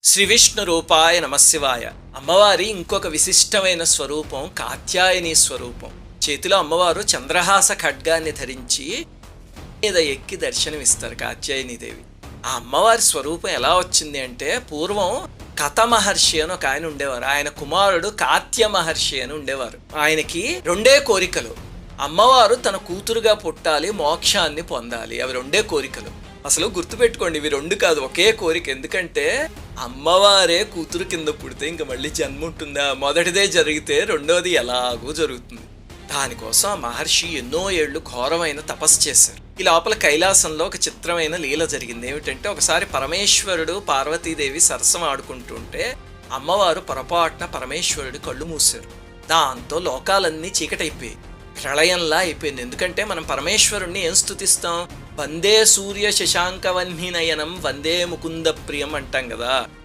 శ్రీ విష్ణు రూపాయ నమశివాయ. అమ్మవారి ఇంకొక విశిష్టమైన స్వరూపం కాత్యాయని స్వరూపం. చేతిలో అమ్మవారు చంద్రహాస ఖడ్గాన్ని ధరించి మీద ఎక్కి దర్శనమిస్తారు కాత్యాయనీదేవి. ఆ అమ్మవారి స్వరూపం ఎలా వచ్చింది అంటే, పూర్వం కథ మహర్షి అని ఒక ఆయన ఉండేవారు. ఆయన కుమారుడు కాత్య మహర్షి అని ఉండేవారు. ఆయనకి రెండే కోరికలు: అమ్మవారు తన కూతురుగా పుట్టాలి, మోక్షాన్ని పొందాలి. అవి రెండే కోరికలు. అసలు గుర్తుపెట్టుకోండి, ఇవి రెండు కాదు, ఒకే కోరిక. ఎందుకంటే అమ్మవారే కూతురు కింద పుడితే ఇంక మళ్ళీ జన్మ ఉంటుందా? మొదటిదే జరిగితే రెండోది ఎలాగూ జరుగుతుంది. దానికోసం ఆ మహర్షి ఎన్నో ఏళ్ళు ఘోరమైన తపస్సు చేశారు. ఈ లోపల కైలాసంలో ఒక చిత్రమైన లీల జరిగింది. ఏమిటంటే, ఒకసారి పరమేశ్వరుడు పార్వతీదేవి సరసం ఆడుకుంటుంటే అమ్మవారు పొరపాటున పరమేశ్వరుడు కళ్ళు మూశారు. దాంతో లోకాలన్నీ చీకటైపోయాయి, ప్రళయంలా అయిపోయింది. ఎందుకంటే మనం పరమేశ్వరుణ్ణి ఏం స్తుతిస్తాం? వందే సూర్య శశాంకవన్నినయనం వందే ముకుంద ప్రియం అంటాం కదా.